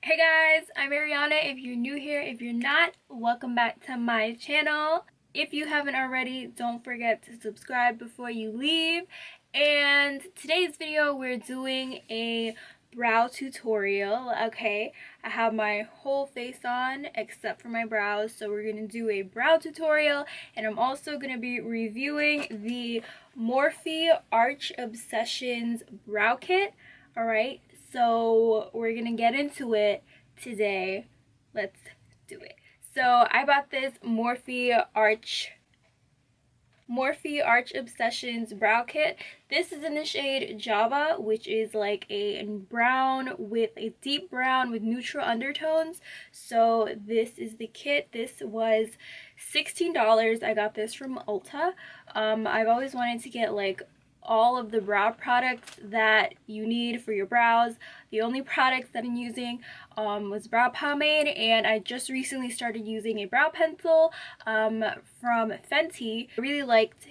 Hey guys, I'm Ariana. If you're new here, if you're not, welcome back to my channel. If you haven't already, don't forget to subscribe before you leave. And today's video, we're doing a brow tutorial, okay? I have my whole face on except for my brows, so we're gonna do a brow tutorial, and I'm also gonna be reviewing the Morphe Arch Obsessions brow kit. Alright, so we're gonna get into it today. Let's do it. So I bought this Morphe Arch Obsessions brow kit. This is in the shade Java, which is like a brown with a deep brown with neutral undertones. So this is the kit. This was $16. I got this from Ulta. I've always wanted to get like all of the brow products that you need for your brows. The only products that I'm using was brow pomade, and I just recently started using a brow pencil from Fenty. I really liked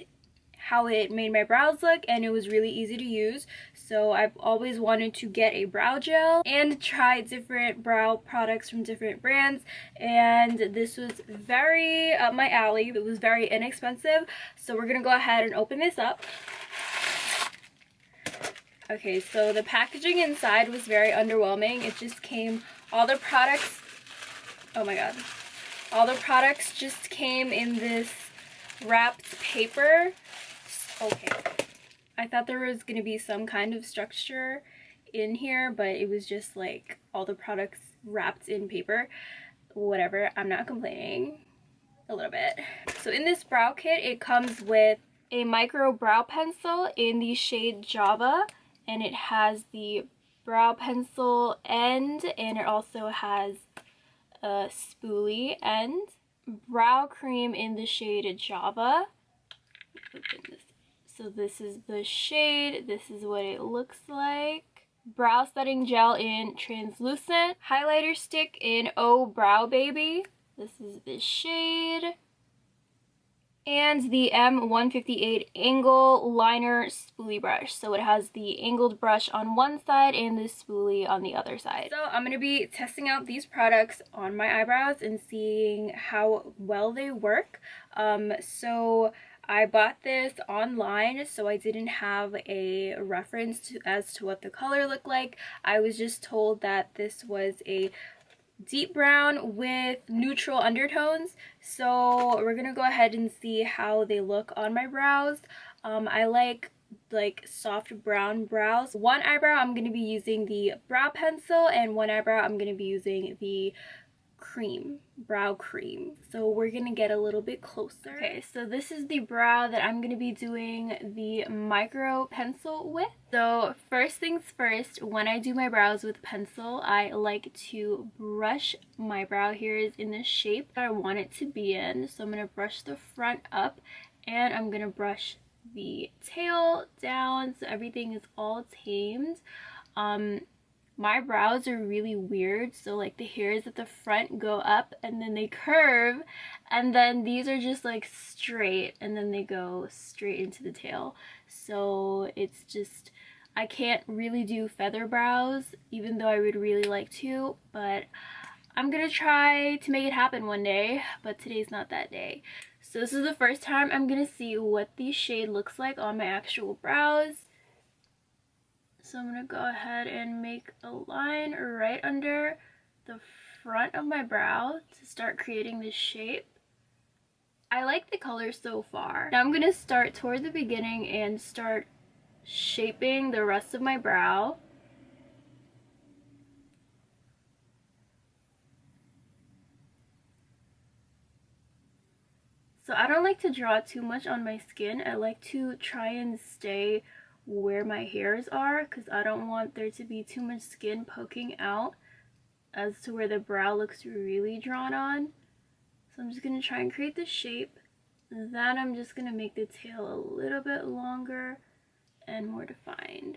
how it made my brows look, and it was really easy to use. So I've always wanted to get a brow gel and try different brow products from different brands, and this was very up my alley. It was very inexpensive, so we're gonna go ahead and open this up. Okay, so the packaging inside was very underwhelming. It just came, all the products, oh my god, all the products just came in this wrapped paper. Okay, I thought there was going to be some kind of structure in here, but it was just like all the products wrapped in paper. Whatever, I'm not complaining a little bit. So in this brow kit, it comes with a micro brow pencil in the shade Java, and it has the brow pencil end, and it also has a spoolie end. Brow cream in the shade Java. Open this. So this is the shade. This is what it looks like. Brow setting gel in translucent. Highlighter stick in Oh Brow Baby. This is the shade. And the M158 angle liner spoolie brush. So it has the angled brush on one side and the spoolie on the other side. So I'm going to be testing out these products on my eyebrows and seeing how well they work. So I bought this online, so I didn't have a reference as to what the color looked like. I was just told that this was a deep brown with neutral undertones, so we're gonna go ahead and see how they look on my brows. I like soft brown brows. One eyebrow I'm gonna be using the brow pencil, and one eyebrow I'm gonna be using the brow cream. So we're gonna get a little bit closer. Okay, so this is the brow that I'm gonna be doing the micro pencil with. So first things first, when I do my brows with pencil, I like to brush my brow hairs in the shape that I want it to be in. So I'm gonna brush the front up, and I'm gonna brush the tail down so everything is all tamed. My brows are really weird, so like the hairs at the front go up and then they curve, and then these are just like straight and then they go straight into the tail. So it's just, I can't really do feather brows, even though I would really like to, but I'm gonna try to make it happen one day, but today's not that day. So this is the first time I'm gonna see what the shade looks like on my actual brows. So I'm going to go ahead and make a line right under the front of my brow to start creating this shape. I like the color so far. Now I'm going to start toward the beginning and start shaping the rest of my brow. So I don't like to draw too much on my skin. I like to try and stay where my hairs are, because I don't want there to be too much skin poking out as to where the brow looks really drawn on. So I'm just going to try and create the shape. Then I'm just going to make the tail a little bit longer and more defined.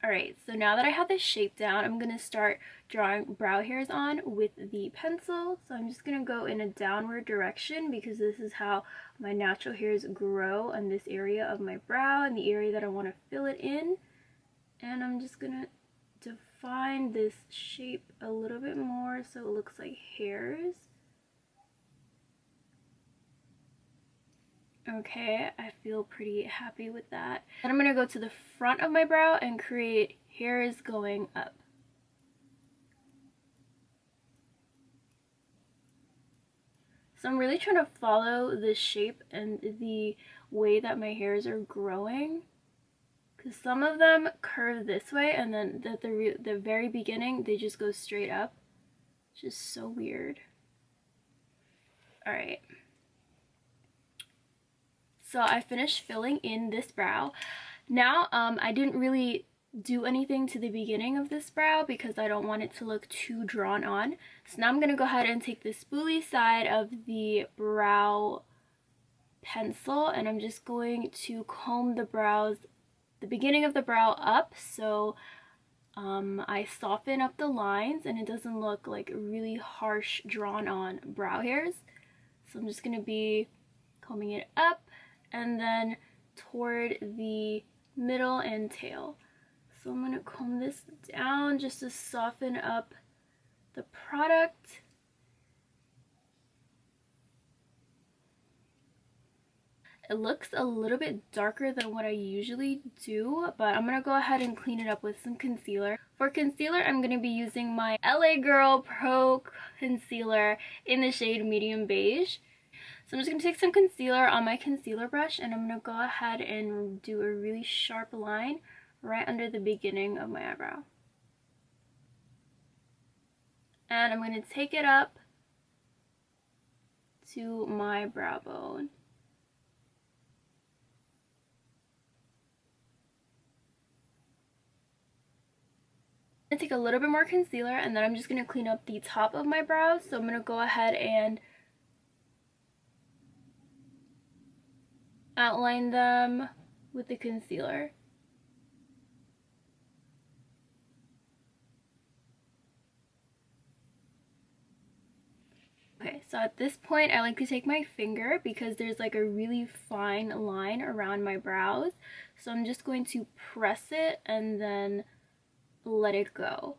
Alright, so now that I have this shape down, I'm going to start drawing brow hairs on with the pencil. So I'm just going to go in a downward direction because this is how my natural hairs grow on this area of my brow and the area that I want to fill it in. And I'm just going to define this shape a little bit more so it looks like hairs. Okay, I feel pretty happy with that. Then I'm going to go to the front of my brow and create hairs going up. So I'm really trying to follow the shape and the way that my hairs are growing. Because some of them curve this way and then at the very beginning they just go straight up. It's just so weird. Alright. So I finished filling in this brow. Now, I didn't really do anything to the beginning of this brow because I don't want it to look too drawn on. So now I'm going to go ahead and take the spoolie side of the brow pencil and I'm just going to comb the brows, the beginning of the brow up so I soften up the lines and it doesn't look like really harsh drawn on brow hairs. So I'm just going to be combing it up and then toward the middle and tail. So I'm going to comb this down just to soften up the product. It looks a little bit darker than what I usually do, but I'm going to go ahead and clean it up with some concealer. For concealer, I'm going to be using my LA Girl Pro Concealer in the shade Medium Beige. So I'm just going to take some concealer on my concealer brush and I'm going to go ahead and do a really sharp line right under the beginning of my eyebrow. And I'm going to take it up to my brow bone. I'm going to take a little bit more concealer and then I'm just going to clean up the top of my brows. So I'm going to go ahead and outline them with the concealer. Okay, so at this point I like to take my finger because there's like a really fine line around my brows. So I'm just going to press it and then let it go.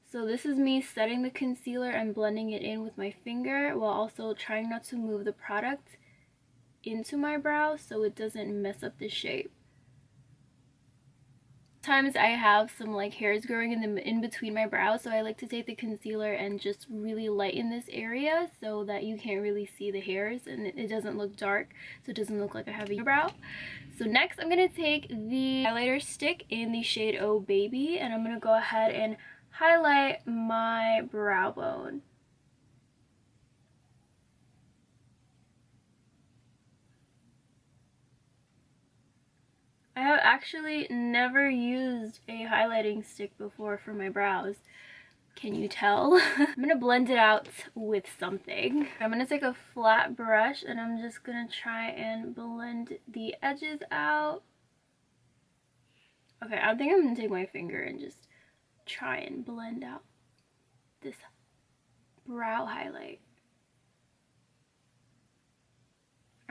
So this is me setting the concealer and blending it in with my finger while also trying not to move the product into my brow so it doesn't mess up the shape. Sometimes I have some like hairs growing in between my brows, so I like to take the concealer and just really lighten this area so that you can't really see the hairs and it doesn't look dark, so it doesn't look like I have a brow. So next I'm going to take the highlighter stick in the shade Oh Baby and I'm going to go ahead and highlight my brow bone. I have actually never used a highlighting stick before for my brows. Can you tell? I'm going to blend it out with something. I'm going to take a flat brush and I'm just going to try and blend the edges out. Okay, I think I'm going to take my finger and just try and blend out this brow highlight.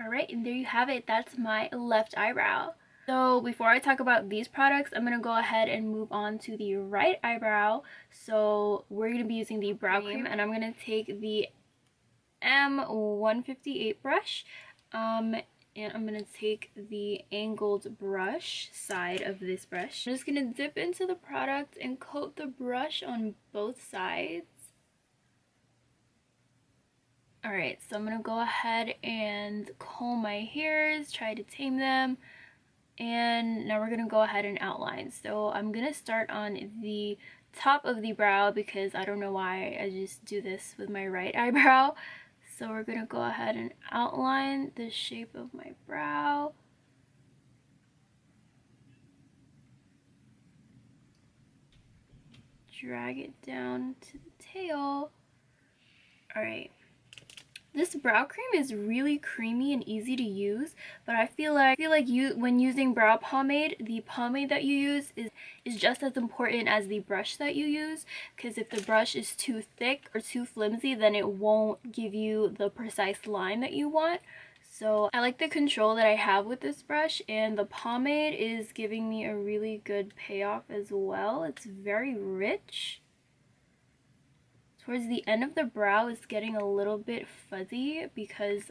Alright, and there you have it. That's my left eyebrow. So before I talk about these products, I'm going to go ahead and move on to the right eyebrow. So we're going to be using the brow cream and I'm going to take the M158 brush and I'm going to take the angled brush side of this brush. I'm just going to dip into the product and coat the brush on both sides. Alright, so I'm going to go ahead and comb my hairs, try to tame them. And now we're going to go ahead and outline. So I'm going to start on the top of the brow because I don't know why I just do this with my right eyebrow. So we're going to go ahead and outline the shape of my brow. Drag it down to the tail. Alright. This brow cream is really creamy and easy to use, but I feel like when using brow pomade, the pomade that you use is just as important as the brush that you use, because if the brush is too thick or too flimsy, then it won't give you the precise line that you want. So I like the control that I have with this brush, and the pomade is giving me a really good payoff as well. It's very rich. Towards the end of the brow is getting a little bit fuzzy because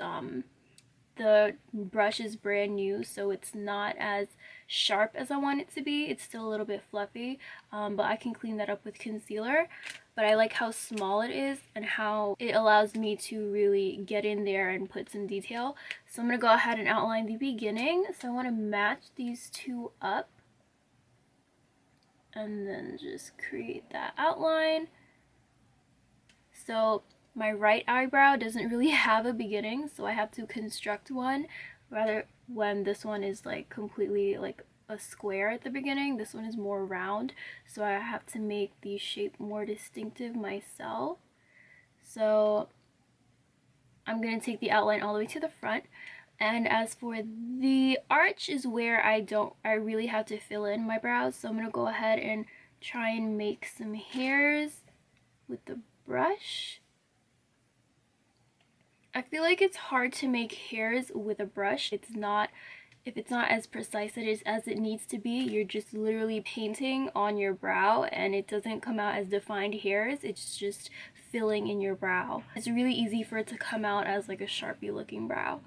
the brush is brand new, so it's not as sharp as I want it to be. It's still a little bit fluffy, but I can clean that up with concealer. But I like how small it is and how it allows me to really get in there and put some detail. So I'm going to go ahead and outline the beginning. So I want to match these two up and then just create that outline. So my right eyebrow doesn't really have a beginning, so I have to construct one. Rather, when this one is like completely like a square at the beginning, this one is more round, so I have to make the shape more distinctive myself. So I'm going to take the outline all the way to the front. And as for the arch is where I really have to fill in my brows, so I'm going to go ahead and try and make some hairs with the brush. I feel like it's hard to make hairs with a brush. If it's not as precise as it needs to be, you're just literally painting on your brow and it doesn't come out as defined hairs. It's just filling in your brow. It's really easy for it to come out as like a Sharpie looking brow.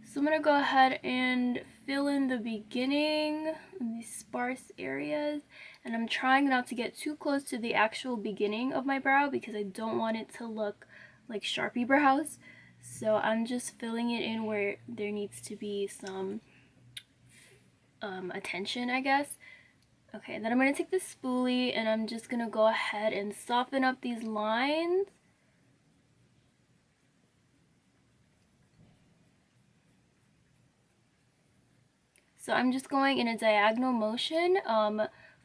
So I'm going to go ahead and fill in the beginning, these sparse areas, and I'm trying not to get too close to the actual beginning of my brow because I don't want it to look like Sharpie brows. So I'm just filling it in where there needs to be some attention, I guess. Okay, then I'm going to take the spoolie and I'm just going to go ahead and soften up these lines. So I'm just going in a diagonal motion,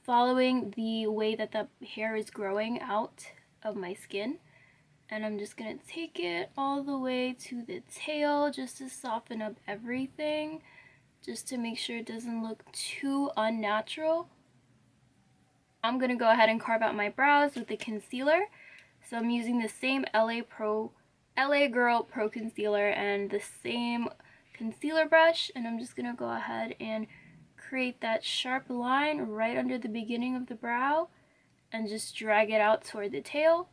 following the way that the hair is growing out of my skin. And I'm just going to take it all the way to the tail just to soften up everything, just to make sure it doesn't look too unnatural. I'm going to go ahead and carve out my brows with the concealer. So I'm using the same LA Girl Pro Concealer and the same concealer brush, and I'm just going to go ahead and create that sharp line right under the beginning of the brow and just drag it out toward the tail.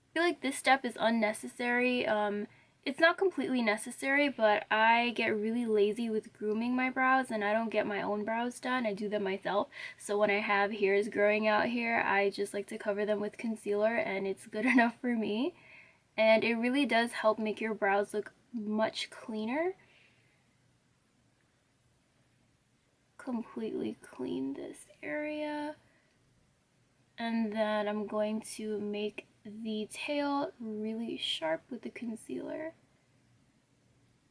I feel like this step is unnecessary. It's not completely necessary, but I get really lazy with grooming my brows and I don't get my own brows done. I do them myself. So when I have hairs growing out here, I just like to cover them with concealer and it's good enough for me. And it really does help make your brows look much cleaner. Completely clean this area. And then I'm going to make the tail really sharp with the concealer.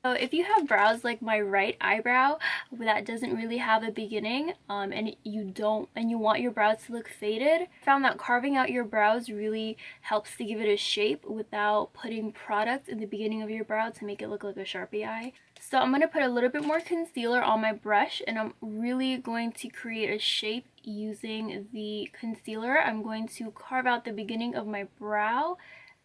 So if you have brows like my right eyebrow that doesn't really have a beginning, and you want your brows to look faded, I found that carving out your brows really helps to give it a shape without putting product in the beginning of your brow to make it look like a Sharpie eye. So I'm going to put a little bit more concealer on my brush and I'm really going to create a shape using the concealer. I'm going to carve out the beginning of my brow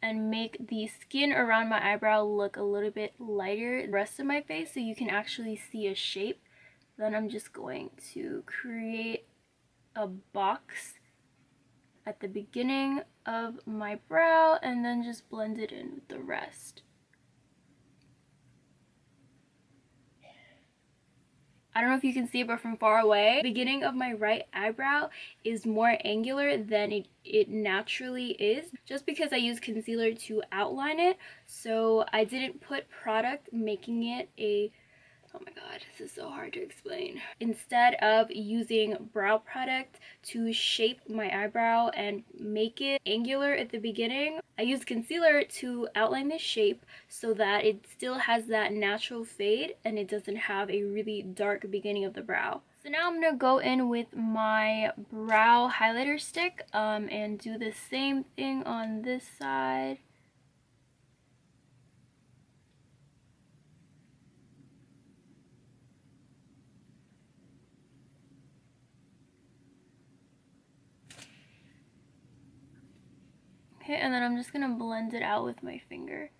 and make the skin around my eyebrow look a little bit lighter than the rest of my face so you can actually see a shape. Then I'm just going to create a box at the beginning of my brow and then just blend it in with the rest. I don't know if you can see it, but from far away, the beginning of my right eyebrow is more angular than it naturally is, just because I use concealer to outline it. So I didn't put product making it a, oh my god, this is so hard to explain. Instead of using brow product to shape my eyebrow and make it angular at the beginning, I used concealer to outline the shape so that it still has that natural fade and it doesn't have a really dark beginning of the brow. So now I'm gonna go in with my brow highlighter stick and do the same thing on this side. Okay, and then I'm just gonna blend it out with my finger.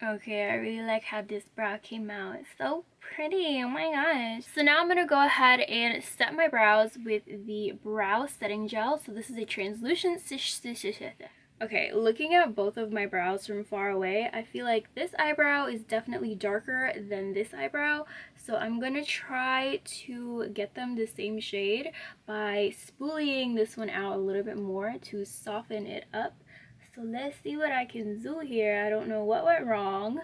Okay, I really like how this brow came out. It's so pretty, oh my gosh. So now I'm gonna go ahead and set my brows with the brow setting gel. So this is a translucent. Okay, looking at both of my brows from far away, I feel like this eyebrow is definitely darker than this eyebrow. So I'm gonna try to get them the same shade by spooling this one out a little bit more to soften it up. So let's see what I can do here. I don't know what went wrong.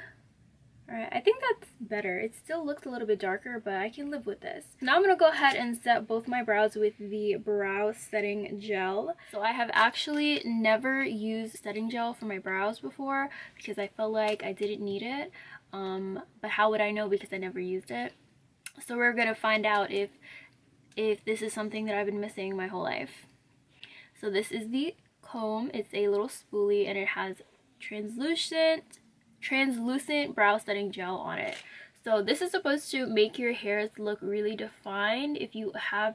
Alright, I think that's better. It still looks a little bit darker, but I can live with this. Now I'm going to go ahead and set both my brows with the brow setting gel. So I have actually never used setting gel for my brows before because I felt like I didn't need it. But how would I know because I never used it? So we're going to find out if this is something that I've been missing my whole life. So this is the comb. It's a little spoolie and it has translucent brow setting gel on it. So this is supposed to make your hairs look really defined. If you had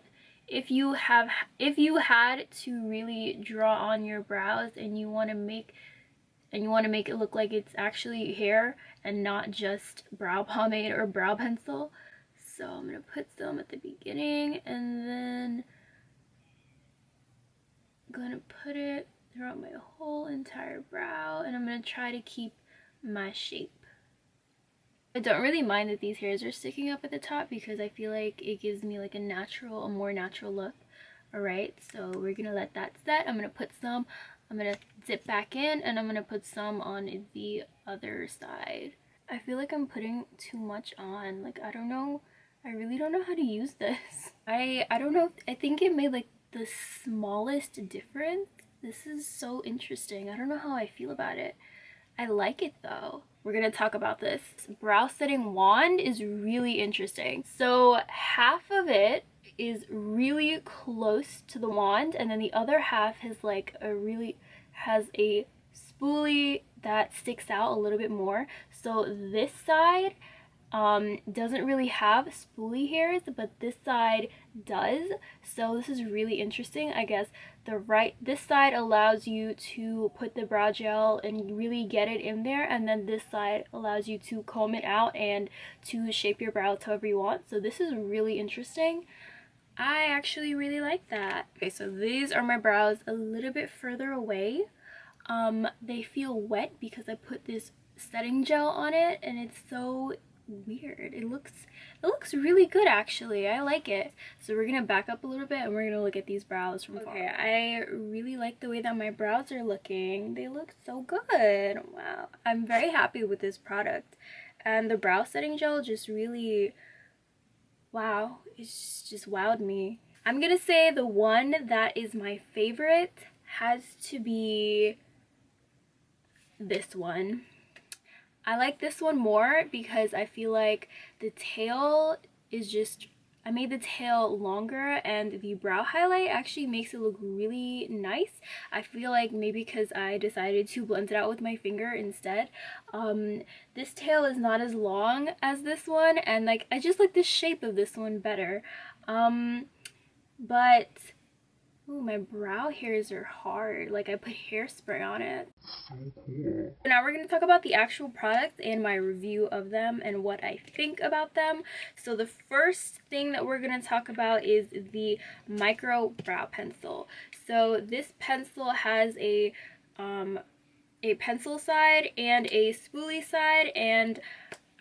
to really draw on your brows and you want to make it look like it's actually hair and not just brow pomade or brow pencil. So I'm gonna put some at the beginning and then I'm gonna put it throughout my whole entire brow, and I'm gonna try to keep my shape. I don't really mind that these hairs are sticking up at the top because I feel like it gives me like a more natural look. Alright, so we're gonna let that set. I'm gonna dip back in and I'm gonna put some on the other side. I feel like I'm putting too much on. Like, I don't know. I really don't know how to use this. I don't know. I think it made like the smallest difference. This is so interesting. I don't know how I feel about it. I like it though. We're gonna talk about this. Brow setting wand is really interesting. So half of it is really close to the wand and then the other half has like has a spoolie that sticks out a little bit more. So this side doesn't really have spoolie hairs, but this side does. So this is really interesting. I guess this side allows you to put the brow gel and really get it in there, and then this side allows you to comb it out and to shape your brows however you want. So this is really interesting. I actually really like that. Okay, so these are my brows a little bit further away. They feel wet because I put this setting gel on it and it's so weird. It looks really good actually. I like it. So we're gonna back up a little bit and we're gonna look at these brows from far. Okay, I really like the way that my brows are looking. They look so good. Wow. I'm very happy with this product. And the brow setting gel just really, wow, it's just wowed me. I'm gonna say the one that is my favorite has to be this one. I like this one more because I feel like the tail is just, I made the tail longer and the brow highlight actually makes it look really nice. I feel like maybe because I decided to blend it out with my finger instead. This tail is not as long as this one and like I just like the shape of this one better. But ooh, my brow hairs are hard. Like I put hairspray on it. So cool. Now we're going to talk about the actual products and my review of them and what I think about them. So the first thing that we're going to talk about is the micro brow pencil. So this pencil has a pencil side and a spoolie side, and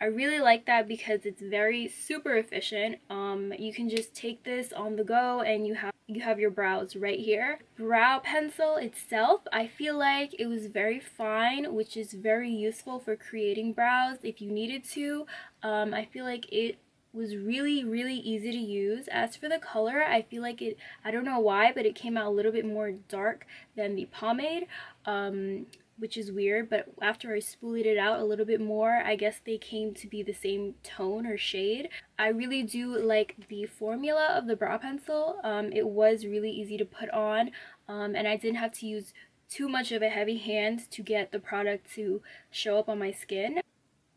I really like that because it's very super efficient. You can just take this on the go and you have your brows right here. Brow pencil itself, I feel like it was very fine, which is very useful for creating brows if you needed to. I feel like it was really easy to use. As for the color, I feel like I don't know why, but it came out a little bit more dark than the pomade. Which is weird, but after I spooled it out a little bit more, I guess they came to be the same tone or shade. I really do like the formula of the brow pencil. It was really easy to put on, and I didn't have to use too much of a heavy hand to get the product to show up on my skin.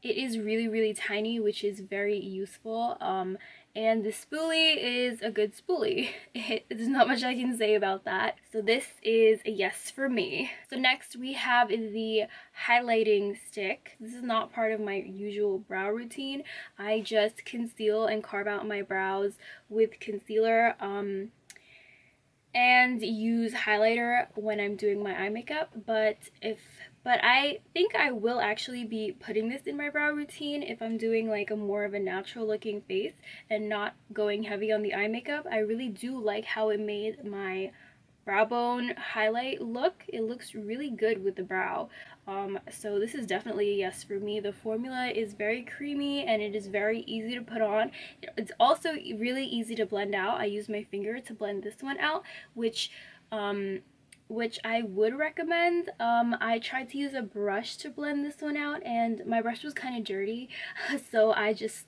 It is really, really tiny, which is very useful. And the spoolie is a good spoolie. There's not much I can say about that. So this is a yes for me. So next we have the highlighting stick. This is not part of my usual brow routine. I just conceal and carve out my brows with concealer. And use highlighter when I'm doing my eye makeup, but I think I will actually be putting this in my brow routine if I'm doing like a more of a natural looking face and not going heavy on the eye makeup. I really do like how it made my brow bone highlight look. It looks really good with the brow. So this is definitely a yes for me. The formula is very creamy and it is very easy to put on. It's also really easy to blend out. I use my finger to blend this one out, which I would recommend. I tried to use a brush to blend this one out and my brush was kind of dirty, so I just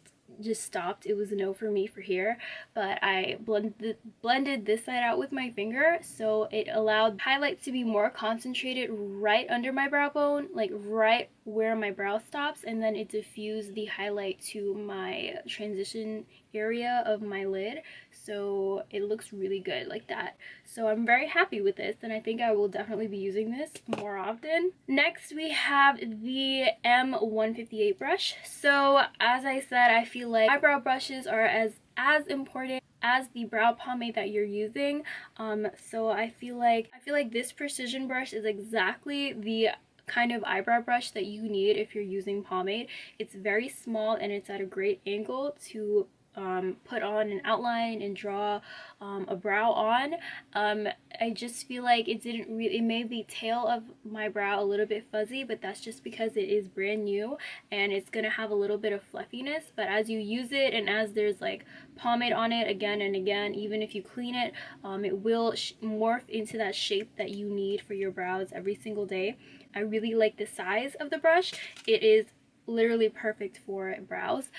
stopped. It was a no for me for here, but I blended this side out with my finger, so it allowed highlights to be more concentrated right under my brow bone, like right where my brow stops, and then it diffused the highlight to my transition area of my lid, so it looks really good like that. So I'm very happy with this and I think I will definitely be using this more often. Next we have the M158 brush. So as I said, I feel like eyebrow brushes are as important as the brow pomade that you're using. So I feel like this precision brush is exactly the kind of eyebrow brush that you need if you're using pomade. It's very small and it's at a great angle to put on an outline and draw a brow on. I just feel like it made the tail of my brow a little bit fuzzy, but that's just because it is brand new and it's gonna have a little bit of fluffiness. But as you use it and as there's like pomade on it again and again, even if you clean it, it will morph into that shape that you need for your brows every single day. I really like the size of the brush. It is literally perfect for brows.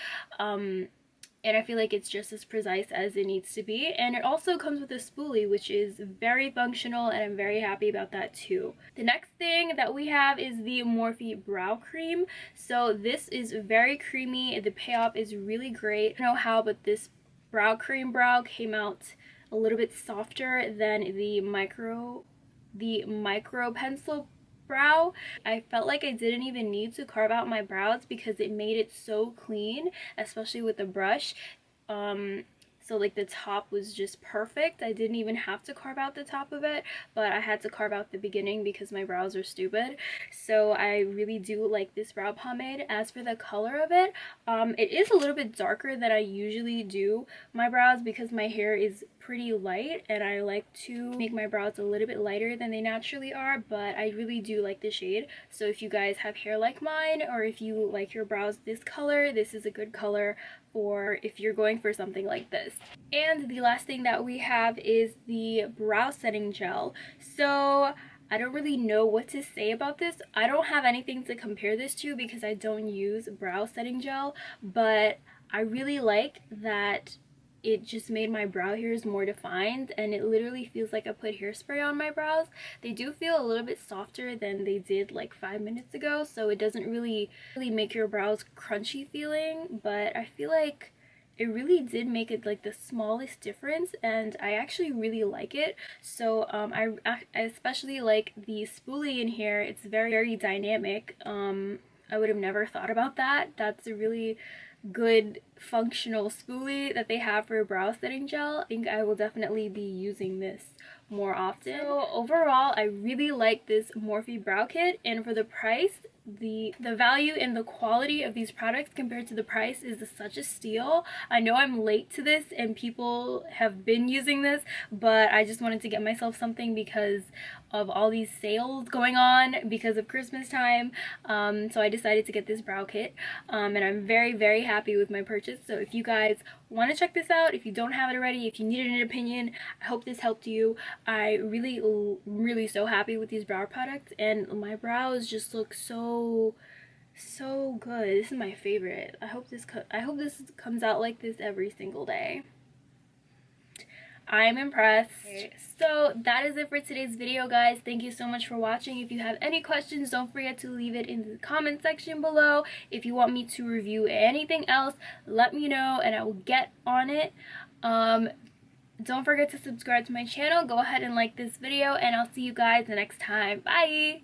And I feel like it's just as precise as it needs to be. And it also comes with a spoolie, which is very functional, and I'm very happy about that too. The next thing that we have is the Morphe Brow Cream. So this is very creamy. The payoff is really great. I don't know how, but this brow cream brow came out a little bit softer than the micro pencil brow. I felt like I didn't even need to carve out my brows because it made it so clean, especially with the brush. So like the top was just perfect. I didn't even have to carve out the top of it, but I had to carve out the beginning because my brows are stupid. So I really do like this brow pomade. As for the color of it, it is a little bit darker than I usually do my brows because my hair is pretty light and I like to make my brows a little bit lighter than they naturally are, but I really do like the shade. So if you guys have hair like mine, or if you like your brows this color, this is a good color for if you're going for something like this. And the last thing that we have is the brow setting gel. So I don't really know what to say about this. I don't have anything to compare this to because I don't use brow setting gel, but I really like that it just made my brow hairs more defined, and it literally feels like I put hairspray on my brows. They do feel a little bit softer than they did like 5 minutes ago, so it doesn't really make your brows crunchy feeling, but I feel like it really did make it like the smallest difference, and I actually really like it. So I especially like the spoolie in here. It's very, very dynamic. I would have never thought about that. That's a really good functional spoolie that they have for brow setting gel. I think I will definitely be using this more often. So overall, I really like this Morphe brow kit, and for the price, the value and the quality of these products compared to the price is such a steal. I know I'm late to this and people have been using this, but I just wanted to get myself something because of all these sales going on because of Christmas time. So I decided to get this brow kit, and I'm very, very happy with my purchase. So if you guys want to check this out, if you don't have it already, if you needed an opinion, I hope this helped you. I really so happy with these brow products, and my brows just look so good. This is my favorite. I hope this comes out like this every single day. I'm impressed. Okay, so that is it for today's video, guys. Thank you so much for watching. If you have any questions, don't forget to leave it in the comment section below. If you want me to review anything else, let me know and I will get on it. Don't forget to subscribe to my channel. Go ahead and like this video, and I'll see you guys the next time. Bye!